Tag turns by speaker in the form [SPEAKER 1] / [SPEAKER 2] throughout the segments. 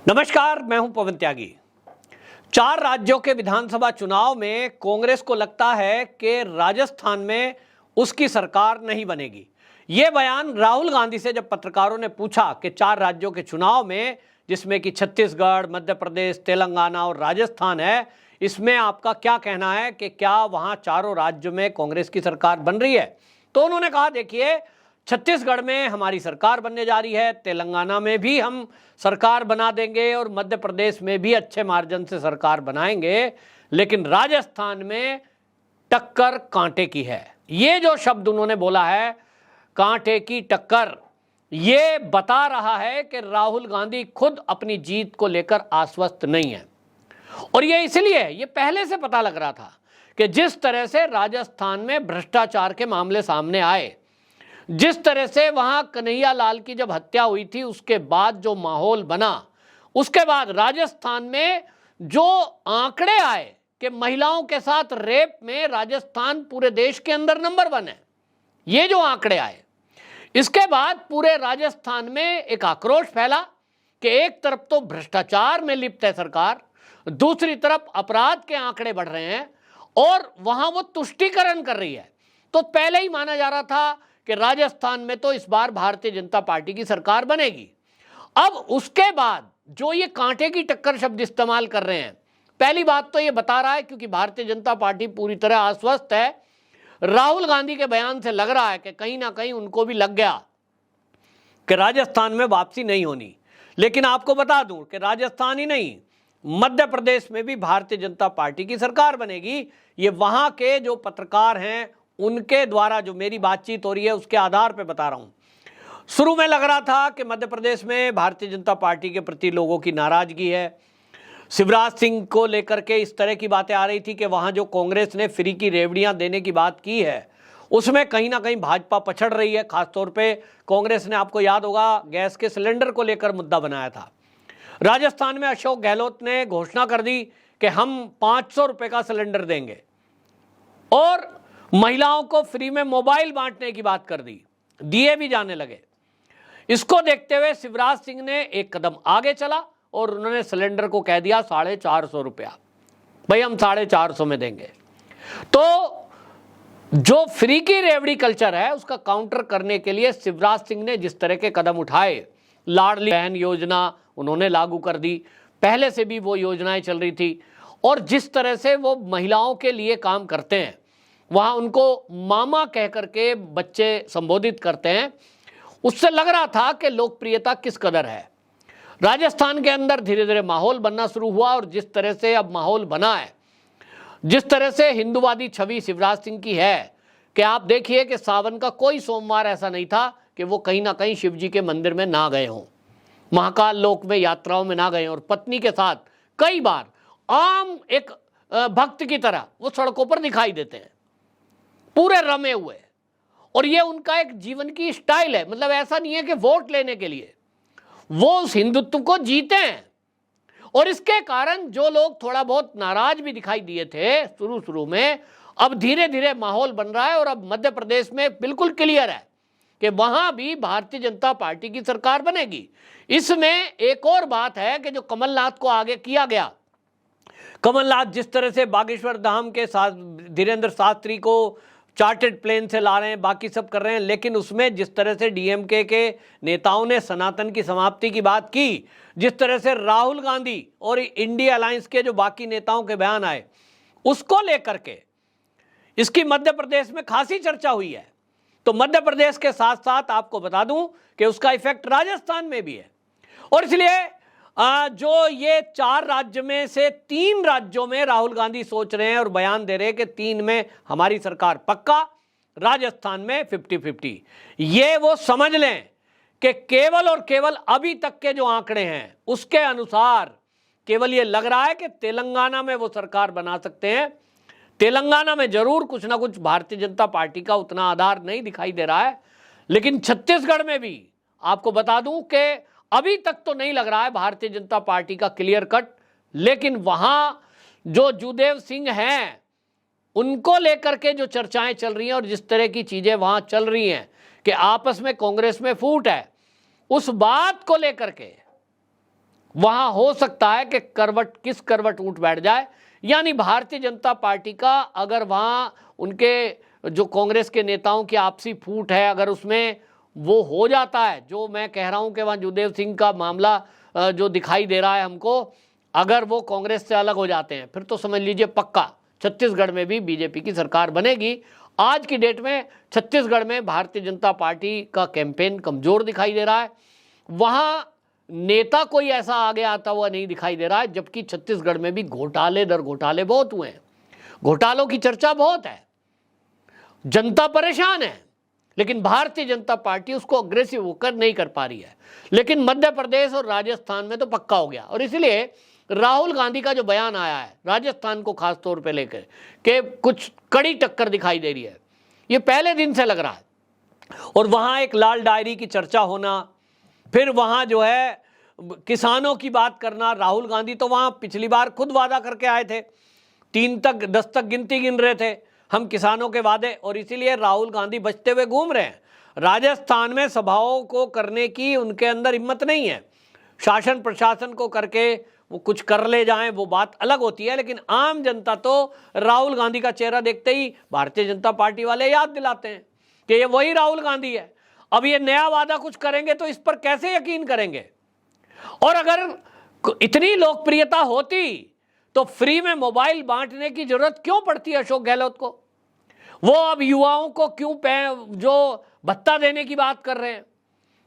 [SPEAKER 1] नमस्कार, मैं हूं पवन त्यागी। 4 राज्यों के विधानसभा चुनाव में कांग्रेस को लगता है कि राजस्थान में उसकी सरकार नहीं बनेगी। यह बयान राहुल गांधी से जब पत्रकारों ने पूछा कि 4 राज्यों के चुनाव में, जिसमें कि छत्तीसगढ़, मध्य प्रदेश, तेलंगाना और राजस्थान है, इसमें आपका क्या कहना है कि क्या वहां चारों राज्यों में कांग्रेस की सरकार बन रही है? तो उन्होंने कहा, देखिए, छत्तीसगढ़ में हमारी सरकार बनने जा रही है, तेलंगाना में भी हम सरकार बना देंगे और मध्य प्रदेश में भी अच्छे मार्जिन से सरकार बनाएंगे, लेकिन राजस्थान में टक्कर कांटे की है। ये जो शब्द उन्होंने बोला है, कांटे की टक्कर, ये बता रहा है कि राहुल गांधी खुद अपनी जीत को लेकर आश्वस्त नहीं है। और ये इसलिए, ये पहले से पता लग रहा था कि जिस तरह से राजस्थान में भ्रष्टाचार के मामले सामने आए, जिस तरह से वहां कन्हैया लाल की जब हत्या हुई थी, उसके बाद जो माहौल बना, उसके बाद राजस्थान में जो आंकड़े आए कि महिलाओं के साथ रेप में राजस्थान पूरे देश के अंदर नंबर 1 है, ये जो आंकड़े आए, इसके बाद पूरे राजस्थान में एक आक्रोश फैला कि एक तरफ तो भ्रष्टाचार में लिप्त है सरकार, दूसरी तरफ अपराध के आंकड़े बढ़ रहे हैं और वहां वो तुष्टीकरण कर रही है। तो पहले ही माना जा रहा था कि राजस्थान में तो इस बार भारतीय जनता पार्टी की सरकार बनेगी। अब उसके बाद जो ये कांटे की टक्कर शब्द इस्तेमाल कर रहे हैं, पहली बात तो ये बता रहा है क्योंकि भारतीय जनता पार्टी पूरी तरह आश्वस्त है। राहुल गांधी के बयान से लग रहा है कि कहीं ना कहीं उनको भी लग गया कि राजस्थान में वापसी नहीं होनी। लेकिन आपको बता दूं कि राजस्थान ही नहीं, मध्य प्रदेश में भी भारतीय जनता पार्टी की सरकार बनेगी। ये वहां के जो पत्रकार हैं उनके द्वारा जो मेरी बातचीत हो रही है उसके आधार पर बता रहा हूं। शुरू में लग रहा था कि मध्य प्रदेश में भारतीय जनता पार्टी के प्रति लोगों की नाराजगी है। शिवराज सिंह को लेकर के इस तरह की बातें आ रही थी कि वहां जो कांग्रेस ने फ्री की रेवड़ियां देने की बात की है, उसमें कहीं ना कहीं भाजपा पछड़ रही है। खासतौर पे कांग्रेस ने, आपको याद होगा, गैस के सिलेंडर को लेकर मुद्दा बनाया था। राजस्थान में अशोक गहलोत ने घोषणा कर दी कि हम 500 रुपए का सिलेंडर देंगे और महिलाओं को फ्री में मोबाइल बांटने की बात कर दी, दिए भी जाने लगे। इसको देखते हुए शिवराज सिंह ने एक कदम आगे चला और उन्होंने सिलेंडर को कह दिया 450 रुपया, भाई हम 450 में देंगे। तो जो फ्री की रेवड़ी कल्चर है उसका काउंटर करने के लिए शिवराज सिंह ने जिस तरह के कदम उठाए, लाडली बहन योजना उन्होंने लागू कर दी, पहले से भी वो योजनाएं चल रही थी, और जिस तरह से वो महिलाओं के लिए काम करते हैं, वहां उनको मामा कह करके बच्चे संबोधित करते हैं, उससे लग रहा था कि लोकप्रियता किस कदर है। राजस्थान के अंदर धीरे धीरे माहौल बनना शुरू हुआ और जिस तरह से अब माहौल बना है, जिस तरह से हिंदूवादी छवि शिवराज सिंह की है कि आप देखिए कि सावन का कोई सोमवार ऐसा नहीं था कि वो कहीं ना कहीं शिव जी के मंदिर में ना गए हों, महाकाल लोक में यात्राओं में ना गए और पत्नी के साथ कई बार आम एक भक्त की तरह वो सड़कों पर दिखाई देते हैं, पूरे रमे हुए। और ये उनका एक जीवन की स्टाइल है। मतलब ऐसा नहीं है कि वोट लेने के लिए, वो उस हिंदुत्व को जीते हैं। और इसके कारण जो लोग थोड़ा बहुत नाराज भी दिखाई दिए थे शुरू में, अब धीरे धीरे माहौल बन रहा है और अब मध्य प्रदेश में बिल्कुल क्लियर है कि वहां भी भारतीय जनता पार्टी की सरकार बनेगी। इसमें एक और बात है कि जो कमलनाथ को आगे किया गया, कमलनाथ जिस तरह से बागेश्वर धाम के साथ धीरेन्द्र शास्त्री को चार्टर्ड प्लेन से ला रहे हैं, बाकी सब कर रहे हैं, लेकिन उसमें जिस तरह से डीएमके के नेताओं ने सनातन की समाप्ति की बात की, जिस तरह से राहुल गांधी और इंडिया अलायंस के जो बाकी नेताओं के बयान आए, उसको लेकर के इसकी मध्य प्रदेश में खासी चर्चा हुई है। तो मध्य प्रदेश के साथ साथ आपको बता दूं कि उसका इफेक्ट राजस्थान में भी है। और इसलिए जो ये 4 राज्य में से 3 राज्यों में राहुल गांधी सोच रहे हैं और बयान दे रहे हैं कि 3 में हमारी सरकार पक्का, राजस्थान में 50-50। ये वो समझ लें कि केवल और केवल अभी तक के जो आंकड़े हैं उसके अनुसार केवल ये लग रहा है कि तेलंगाना में वो सरकार बना सकते हैं। तेलंगाना में जरूर कुछ ना कुछ भारतीय जनता पार्टी का उतना आधार नहीं दिखाई दे रहा है, लेकिन छत्तीसगढ़ में भी आपको बता दूं कि अभी तक तो नहीं लग रहा है भारतीय जनता पार्टी का क्लियर कट। लेकिन वहां जो जुदेव सिंह हैं उनको लेकर के जो चर्चाएं चल रही हैं और जिस तरह की चीजें वहां चल रही हैं कि आपस में कांग्रेस में फूट है, उस बात को लेकर के वहां हो सकता है कि किस करवट उठ बैठ जाए। यानी भारतीय जनता पार्टी का अगर वहां उनके जो कांग्रेस के नेताओं की आपसी फूट है, अगर उसमें वो हो जाता है, जो मैं कह रहा हूं कि वहां जुदेव सिंह का मामला जो दिखाई दे रहा है हमको, अगर वो कांग्रेस से अलग हो जाते हैं, फिर तो समझ लीजिए पक्का छत्तीसगढ़ में भी बीजेपी की सरकार बनेगी। आज की डेट में छत्तीसगढ़ में भारतीय जनता पार्टी का कैंपेन कमजोर दिखाई दे रहा है, वहां नेता कोई ऐसा आगे आता हुआ नहीं दिखाई दे रहा है, जबकि छत्तीसगढ़ में भी घोटाले दर घोटाले बहुत हुए हैं, घोटालों की चर्चा बहुत है, जनता परेशान है, लेकिन भारतीय जनता पार्टी उसको अग्रेसिव होकर नहीं कर पा रही है। लेकिन मध्य प्रदेश और राजस्थान में तो पक्का हो गया, और इसलिए राहुल गांधी का जो बयान आया है राजस्थान को खास तौर पे लेकर कि कुछ कड़ी टक्कर दिखाई दे रही है, ये पहले दिन से लग रहा है। और वहां एक लाल डायरी की चर्चा होना, फिर वहां जो है किसानों की बात करना, राहुल गांधी तो वहां पिछली बार खुद वादा करके आए थे, 10 तक गिनती गिन रहे थे हम किसानों के वादे, और इसीलिए राहुल गांधी बचते हुए घूम रहे हैं। राजस्थान में सभाओं को करने की उनके अंदर हिम्मत नहीं है, शासन प्रशासन को करके वो कुछ कर ले जाएं वो बात अलग होती है, लेकिन आम जनता तो राहुल गांधी का चेहरा देखते ही भारतीय जनता पार्टी वाले याद दिलाते हैं कि ये वही राहुल गांधी है। अब ये नया वादा कुछ करेंगे तो इस पर कैसे यकीन करेंगे? और अगर इतनी लोकप्रियता होती तो फ्री में मोबाइल बांटने की जरूरत क्यों पड़ती है अशोक गहलोत को? वो अब युवाओं को क्यों जो भत्ता देने की बात कर रहे हैं,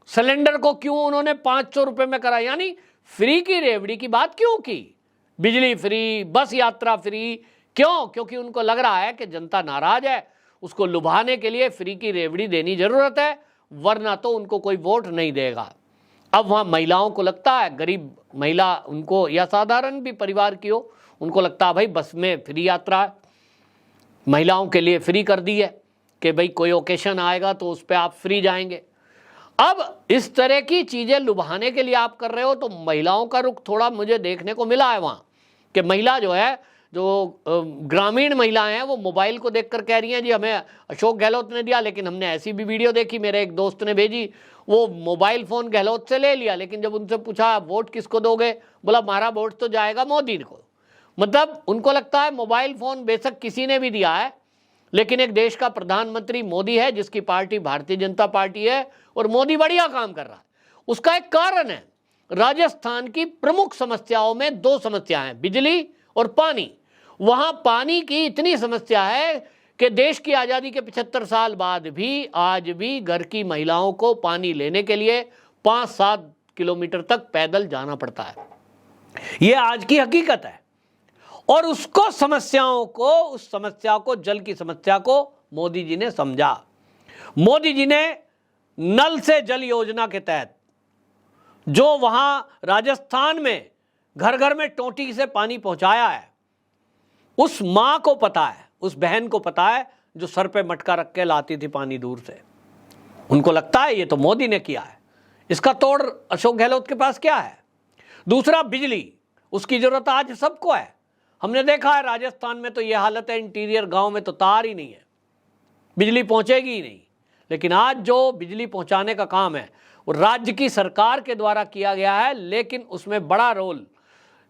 [SPEAKER 1] सिलेंडर को क्यों उन्होंने 500 रुपए में करा, यानी फ्री की रेवड़ी की बात क्यों की? बिजली फ्री, बस यात्रा फ्री, क्यों? क्योंकि उनको लग रहा है कि जनता नाराज है, उसको लुभाने के लिए फ्री की रेवड़ी देनी जरूरत है, वरना तो उनको कोई वोट नहीं देगा। अब वहां महिलाओं को लगता है, गरीब महिला उनको या साधारण भी परिवार की हो, उनको लगता है भाई बस में फ्री यात्रा है, महिलाओं के लिए फ्री कर दी है कि भाई कोई ओकेशन आएगा तो उस पर आप फ्री जाएंगे। अब इस तरह की चीजें लुभाने के लिए आप कर रहे हो, तो महिलाओं का रुख थोड़ा मुझे देखने को मिला है वहां कि महिला जो है, जो ग्रामीण महिलाएं हैं, वो मोबाइल को देखकर कह रही हैं जी हमें अशोक गहलोत ने दिया, लेकिन हमने ऐसी भी वीडियो देखी, मेरे एक दोस्त ने भेजी, वो मोबाइल फोन गहलोत से ले लिया, लेकिन जब उनसे पूछा वोट किसको दोगे, बोला हमारा वोट तो जाएगा मोदी को। मतलब उनको लगता है मोबाइल फोन बेशक किसी ने भी दिया है, लेकिन एक देश का प्रधानमंत्री मोदी है, जिसकी पार्टी भारतीय जनता पार्टी है, और मोदी बढ़िया काम कर रहा है। उसका एक कारण है, राजस्थान की प्रमुख समस्याओं में 2 समस्या हैं, बिजली और पानी। वहां पानी की इतनी समस्या है कि देश की आजादी के 75 साल बाद भी आज भी घर की महिलाओं को पानी लेने के लिए 5-7 किलोमीटर तक पैदल जाना पड़ता है। यह आज की हकीकत है, और उसको उस समस्या को, जल की समस्या को मोदी जी ने समझा। मोदी जी ने नल से जल योजना के तहत जो वहां राजस्थान में घर घर में टोटी से पानी पहुंचाया है, उस मां को पता है, उस बहन को पता है जो सर पे मटका रख के लाती थी पानी दूर से। उनको लगता है ये तो मोदी ने किया है, इसका तोड़ अशोक गहलोत के पास क्या है? दूसरा बिजली, उसकी जरूरत आज सबको है। हमने देखा है राजस्थान में तो यह हालत है, इंटीरियर गांव में तो तार ही नहीं है, बिजली पहुंचेगी ही नहीं। लेकिन आज जो बिजली पहुंचाने का काम है वो राज्य की सरकार के द्वारा किया गया है, लेकिन उसमें बड़ा रोल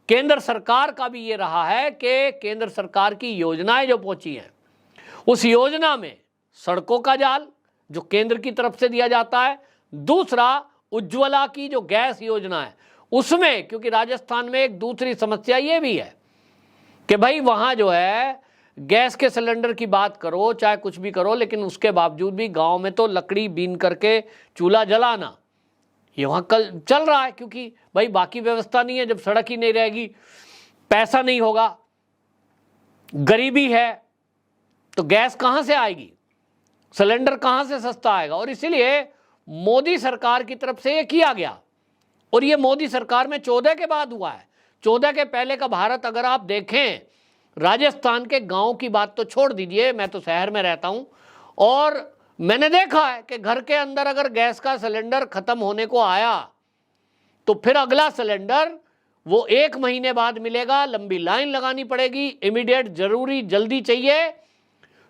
[SPEAKER 1] केंद्र सरकार का भी ये रहा है कि केंद्र सरकार की योजनाएं जो पहुंची हैं, उस योजना में सड़कों का जाल जो केंद्र की तरफ से दिया जाता है, दूसरा उज्ज्वला की जो गैस योजना है उसमें, क्योंकि राजस्थान में एक दूसरी समस्या ये भी है कि भाई वहां जो है गैस के सिलेंडर की बात करो चाहे कुछ भी करो, लेकिन उसके बावजूद भी गांव में तो लकड़ी बीन करके चूल्हा जलाना ये वहां कल चल रहा है, क्योंकि भाई बाकी व्यवस्था नहीं है। जब सड़क ही नहीं रहेगी, पैसा नहीं होगा, गरीबी है, तो गैस कहां से आएगी, सिलेंडर कहां से सस्ता आएगा? और इसीलिए मोदी सरकार की तरफ से ये किया गया, और ये मोदी सरकार में 14 के बाद हुआ है। 14 के पहले का भारत अगर आप देखें, राजस्थान के गांव की बात तो छोड़ दीजिए, मैं तो शहर में रहता हूं और मैंने देखा है कि घर के अंदर अगर गैस का सिलेंडर खत्म होने को आया तो फिर अगला सिलेंडर वो 1 महीने बाद मिलेगा, लंबी लाइन लगानी पड़ेगी, इमीडिएट जरूरी जल्दी चाहिए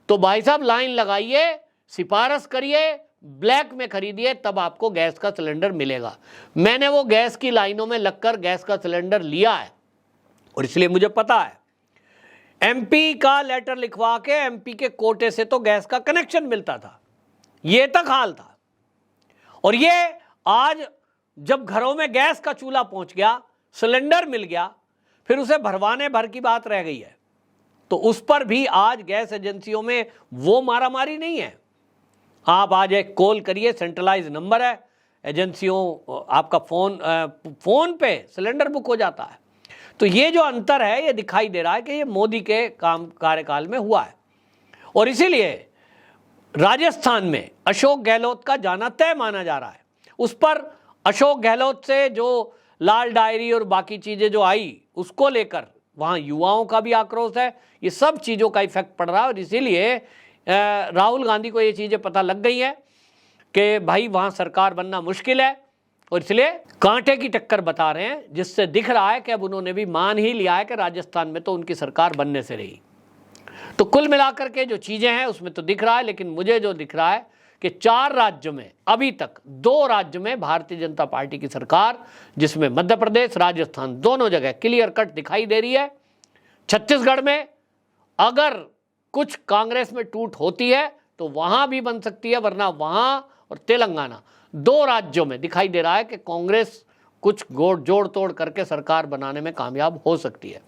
[SPEAKER 1] तो भाई साहब लाइन लगाइए, सिफारिश करिए, ब्लैक में खरीदिए, तब आपको गैस का सिलेंडर मिलेगा। मैंने वो गैस की लाइनों में लगकर गैस का सिलेंडर लिया है और इसलिए मुझे पता है। एमपी का लेटर लिखवा के एमपी के कोटे से तो गैस का कनेक्शन मिलता था, ये तक हाल था। और ये आज जब घरों में गैस का चूल्हा पहुंच गया, सिलेंडर मिल गया, फिर उसे भरवाने भर की बात रह गई है, तो उस पर भी आज गैस एजेंसियों में वो मारामारी नहीं है। आप आज एक कॉल करिए, सेंट्रलाइज नंबर है एजेंसियों, आपका फोन पे सिलेंडर बुक हो जाता है। तो ये जो अंतर है ये दिखाई दे रहा है कि ये मोदी के कार्यकाल में हुआ है। और इसीलिए राजस्थान में अशोक गहलोत का जाना तय माना जा रहा है। उस पर अशोक गहलोत से जो लाल डायरी और बाकी चीजें जो आई, उसको लेकर वहां युवाओं का भी आक्रोश है। ये सब चीजों का इफेक्ट पड़ रहा है और इसीलिए राहुल गांधी को ये चीजें पता लग गई है कि भाई वहां सरकार बनना मुश्किल है, और इसलिए कांटे की टक्कर बता रहे हैं, जिससे दिख रहा है कि अब उन्होंने भी मान ही लिया है कि राजस्थान में तो उनकी सरकार बनने से रही। तो कुल मिलाकर के जो चीजें हैं उसमें तो दिख रहा है, लेकिन मुझे जो दिख रहा है कि 4 राज्यों में, अभी तक 2 राज्यों में भारतीय जनता पार्टी की सरकार, जिसमें मध्य प्रदेश, राजस्थान, दोनों जगह क्लियर कट दिखाई दे रही है। छत्तीसगढ़ में अगर कुछ कांग्रेस में टूट होती है तो वहां भी बन सकती है, वरना वहां और तेलंगाना 2 राज्यों में दिखाई दे रहा है कि कांग्रेस कुछ जोड़ तोड़ करके सरकार बनाने में कामयाब हो सकती है।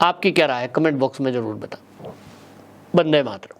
[SPEAKER 1] आपकी क्या राय है? कमेंट बॉक्स में जरूर बताएं। वंदे मातरम।